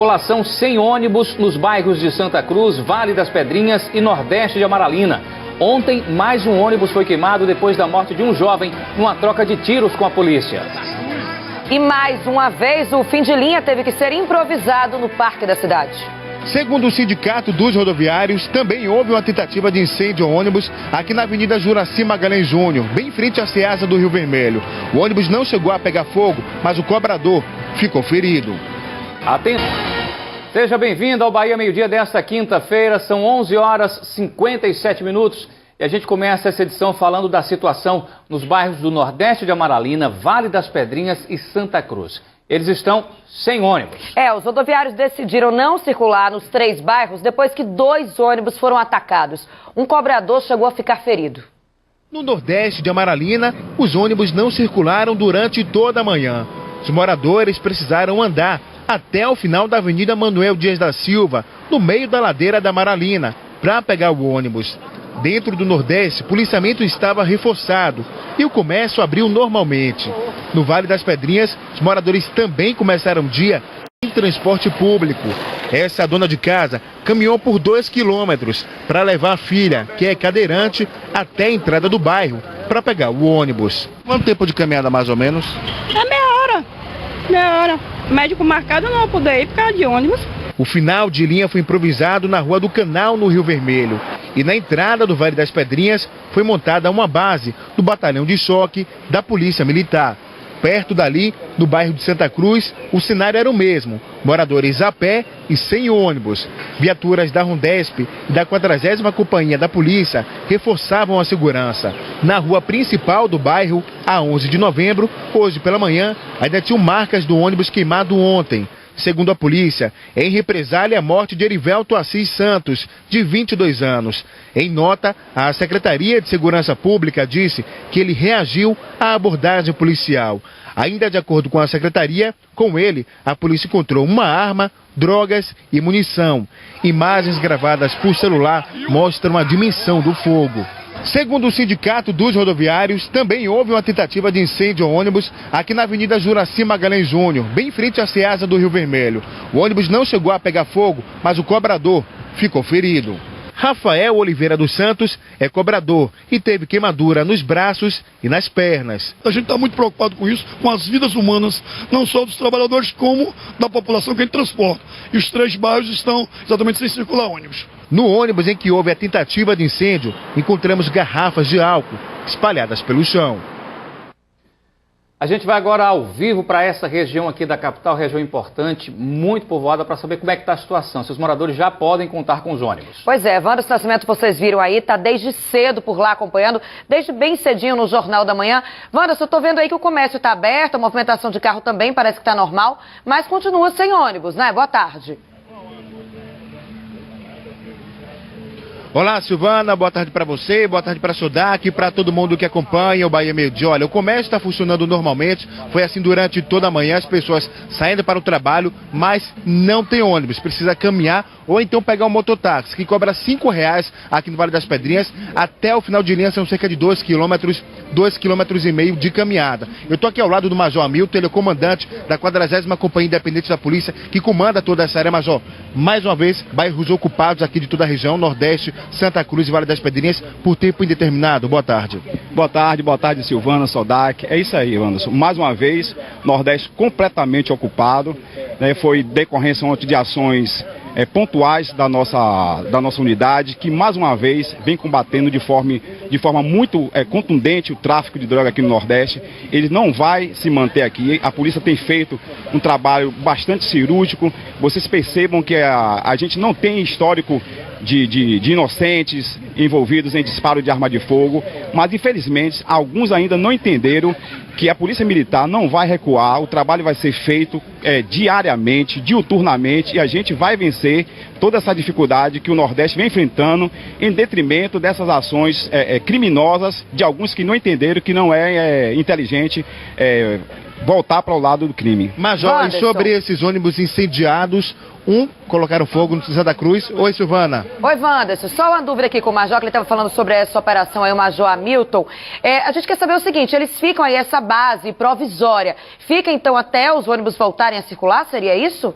População sem ônibus nos bairros de Santa Cruz, Vale das Pedrinhas e Nordeste de Amaralina. Ontem, mais um ônibus foi queimado depois da morte de um jovem numa troca de tiros com a polícia. E mais uma vez, o fim de linha teve que ser improvisado no parque da cidade. Segundo o Sindicato dos Rodoviários, também houve uma tentativa de incêndio ao ônibus aqui na Avenida Juraci Magalhães Júnior, bem em frente à Ceasa do Rio Vermelho. O ônibus não chegou a pegar fogo, mas o cobrador ficou ferido. Seja bem-vindo ao Bahia Meio-Dia desta quinta-feira, são 11h57 e a gente começa essa edição falando da situação nos bairros do Nordeste de Amaralina, Vale das Pedrinhas e Santa Cruz. Eles estão sem ônibus. Os rodoviários decidiram não circular nos 3 bairros depois que 2 ônibus foram atacados. Um cobrador chegou a ficar ferido. No Nordeste de Amaralina, os ônibus não circularam durante toda a manhã. Os moradores precisaram andar até o final da Avenida Manuel Dias da Silva, no meio da ladeira da Amaralina, para pegar o ônibus. Dentro do Nordeste, o policiamento estava reforçado e o comércio abriu normalmente. No Vale das Pedrinhas, os moradores também começaram o dia em transporte público. Essa dona de casa caminhou por 2 quilômetros para levar a filha, que é cadeirante, até a entrada do bairro para pegar o ônibus. Quanto tempo de caminhada mais ou menos? É meia hora. Médico marcado não vou poder ir por causa de ônibus. O final de linha foi improvisado na Rua do Canal, no Rio Vermelho. E na entrada do Vale das Pedrinhas foi montada uma base do Batalhão de Choque da Polícia Militar. Perto dali, no bairro de Santa Cruz, o cenário era o mesmo. Moradores a pé e sem ônibus. Viaturas da Rondesp e da 40ª Companhia da Polícia reforçavam a segurança. Na rua principal do bairro, a 11 de novembro, hoje pela manhã, ainda tinham marcas do ônibus queimado ontem. Segundo a polícia, em represália à morte de Erivelto Assis Santos, de 22 anos. Em nota, a Secretaria de Segurança Pública disse que ele reagiu à abordagem policial. Ainda de acordo com a Secretaria, com ele, a polícia encontrou uma arma, drogas e munição. Imagens gravadas por celular mostram a dimensão do fogo. Segundo o Sindicato dos Rodoviários, também houve uma tentativa de incêndio ao ônibus aqui na Avenida Juraci Magalhães Júnior, bem em frente à Ceasa do Rio Vermelho. O ônibus não chegou a pegar fogo, mas o cobrador ficou ferido. Rafael Oliveira dos Santos é cobrador e teve queimadura nos braços e nas pernas. A gente está muito preocupado com isso, com as vidas humanas, não só dos trabalhadores, como da população que a gente transporta. E os 3 bairros estão exatamente sem circular ônibus. No ônibus em que houve a tentativa de incêndio, encontramos garrafas de álcool espalhadas pelo chão. A gente vai agora ao vivo para essa região aqui da capital, região importante, muito povoada, para saber como é que está a situação, se os moradores já podem contar com os ônibus. Pois é, Wanderson Nascimento, vocês viram aí, está desde cedo por lá acompanhando, desde bem cedinho no Jornal da Manhã. Wanderson, eu estou vendo aí que o comércio está aberto, a movimentação de carro também parece que está normal, mas continua sem ônibus, né? Boa tarde. Olá, Silvana, boa tarde para você, boa tarde para a Sodac e para todo mundo que acompanha o Bahia Meio-Dia. Olha, o comércio está funcionando normalmente, foi assim durante toda a manhã, as pessoas saindo para o trabalho, mas não tem ônibus, precisa caminhar ou então pegar um mototáxi, que cobra R$5 aqui no Vale das Pedrinhas, até o final de linha são cerca de 2 quilômetros, 2,5 quilômetros de caminhada. Eu estou aqui ao lado do Major Hamilton, ele é o comandante da 40ª Companhia Independente da Polícia, que comanda toda essa área. Major, mais uma vez, bairros ocupados aqui de toda a região, Nordeste, Santa Cruz e Vale das Pedrinhas, por tempo indeterminado. Boa tarde. Boa tarde, Silvana, Sodac. É isso aí, Anderson. Mais uma vez, Nordeste completamente ocupado. Foi decorrência ontem de ações pontuais da nossa unidade, que mais uma vez vem combatendo de forma muito contundente o tráfico de droga aqui no Nordeste. Ele não vai se manter aqui. A polícia tem feito um trabalho bastante cirúrgico. Vocês percebam que a gente não tem histórico de inocentes envolvidos em disparo de arma de fogo, mas infelizmente alguns ainda não entenderam que a Polícia Militar não vai recuar, o trabalho vai ser feito diariamente, diuturnamente, e a gente vai vencer toda essa dificuldade que o Nordeste vem enfrentando em detrimento dessas ações criminosas de alguns que não entenderam que não é inteligente voltar para o lado do crime. Major, e sobre esses ônibus incendiados, colocaram fogo no Santa Cruz. Oi, Silvana. Oi, Wanderson. Só uma dúvida aqui com o Major, que ele estava falando sobre essa operação aí, o Major Hamilton. A gente quer saber o seguinte, eles ficam aí, essa base provisória, fica então até os ônibus voltarem a circular, seria isso?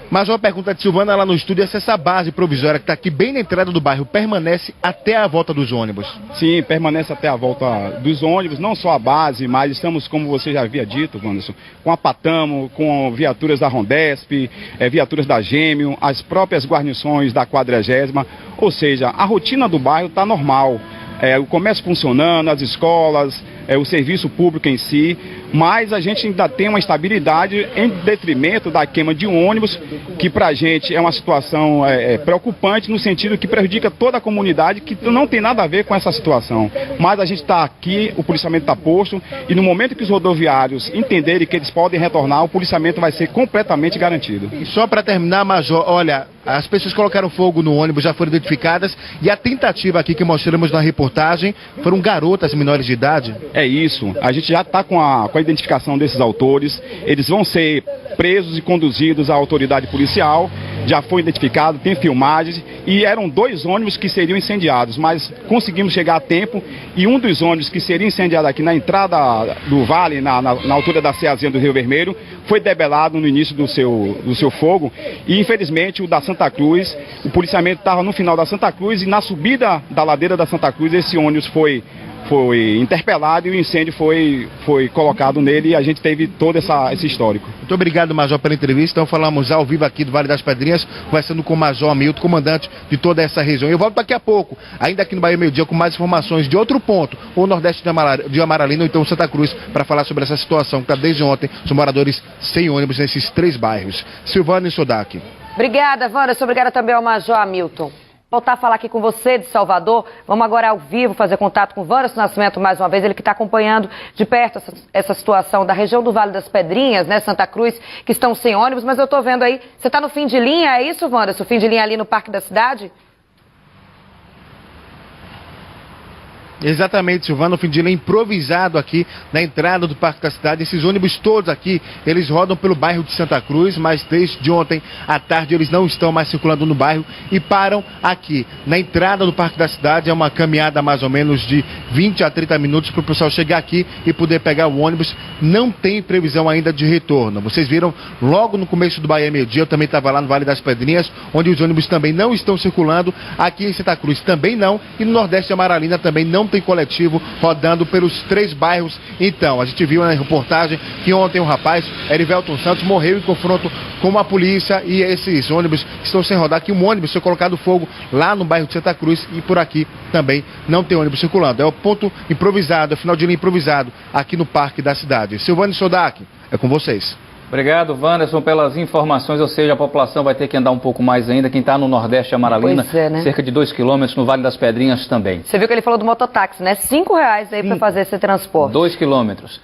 Mas uma pergunta de Silvana lá no estúdio é se essa base provisória que está aqui bem na entrada do bairro permanece até a volta dos ônibus. Sim, permanece até a volta dos ônibus, não só a base, mas estamos, como você já havia dito, Wanderson, com a Patamo, com viaturas da Rondesp, viaturas da Gêmeo, as próprias guarnições da 40ª, ou seja, a rotina do bairro está normal. O comércio funcionando, as escolas, o serviço público em si, mas a gente ainda tem uma estabilidade em detrimento da queima de ônibus, que para a gente é uma situação preocupante, no sentido que prejudica toda a comunidade, que não tem nada a ver com essa situação. Mas a gente está aqui, o policiamento está posto, e no momento que os rodoviários entenderem que eles podem retornar, o policiamento vai ser completamente garantido. E só para terminar, Major, olha, as pessoas que colocaram fogo no ônibus já foram identificadas, e a tentativa aqui que mostramos na reportagem foram garotas menores de idade? É isso, a gente já está com a identificação desses autores, eles vão ser presos e conduzidos à autoridade policial, já foi identificado, tem filmagens, e eram 2 ônibus que seriam incendiados, mas conseguimos chegar a tempo, e um dos ônibus que seria incendiado aqui na entrada do vale, na altura da Ceazinha do Rio Vermelho, foi debelado no início do seu fogo, e infelizmente o da Santa Cruz, o policiamento estava no final da Santa Cruz, e na subida da ladeira da Santa Cruz esse ônibus foi interpelado e o incêndio foi colocado nele, e a gente teve todo esse histórico. Muito obrigado, Major, pela entrevista. Então falamos ao vivo aqui do Vale das Pedrinhas, conversando com o Major Hamilton, comandante de toda essa região. Eu volto daqui a pouco, ainda aqui no Bahia Meio Dia, com mais informações de outro ponto, ou Nordeste de Amaralina, ou então Santa Cruz, para falar sobre essa situação que está desde ontem, os moradores sem ônibus nesses 3 bairros. Silvana e Sodak. Obrigada, Wanderson. Obrigada também ao Major Hamilton. Voltar a falar aqui com você de Salvador. Vamos agora ao vivo fazer contato com o Wanderson Nascimento mais uma vez, ele que está acompanhando de perto essa situação da região do Vale das Pedrinhas, né, Santa Cruz, que estão sem ônibus, mas eu estou vendo aí, você está no fim de linha, é isso, Wanderson? Fim de linha ali no Parque da Cidade? Exatamente, Silvana, o fim de linha improvisado aqui na entrada do Parque da Cidade. Esses ônibus todos aqui, eles rodam pelo bairro de Santa Cruz, mas desde ontem à tarde eles não estão mais circulando no bairro e param aqui. Na entrada do Parque da Cidade é uma caminhada mais ou menos de 20 a 30 minutos para o pessoal chegar aqui e poder pegar o ônibus. Não tem previsão ainda de retorno. Vocês viram logo no começo do Bahia Meio Dia, eu também estava lá no Vale das Pedrinhas, onde os ônibus também não estão circulando. Aqui em Santa Cruz também não, e no Nordeste de Amaralina também não tem coletivo rodando pelos 3 bairros. Então, a gente viu na reportagem que ontem um rapaz, Erivelton Santos, morreu em confronto com a polícia, e esses ônibus estão sem rodar. Aqui um ônibus foi colocado fogo lá no bairro de Santa Cruz, e por aqui também não tem ônibus circulando. É o ponto improvisado, é o final de linha improvisado aqui no Parque da Cidade. Silvana e Sodak, é com vocês. Obrigado, Wanderson, pelas informações. Ou seja, a população vai ter que andar um pouco mais ainda. Quem está no Nordeste de Amaralina, né? cerca de 2 quilômetros, no Vale das Pedrinhas também. Você viu que ele falou do mototáxi, né? R$5 aí para fazer esse transporte. 2 quilômetros.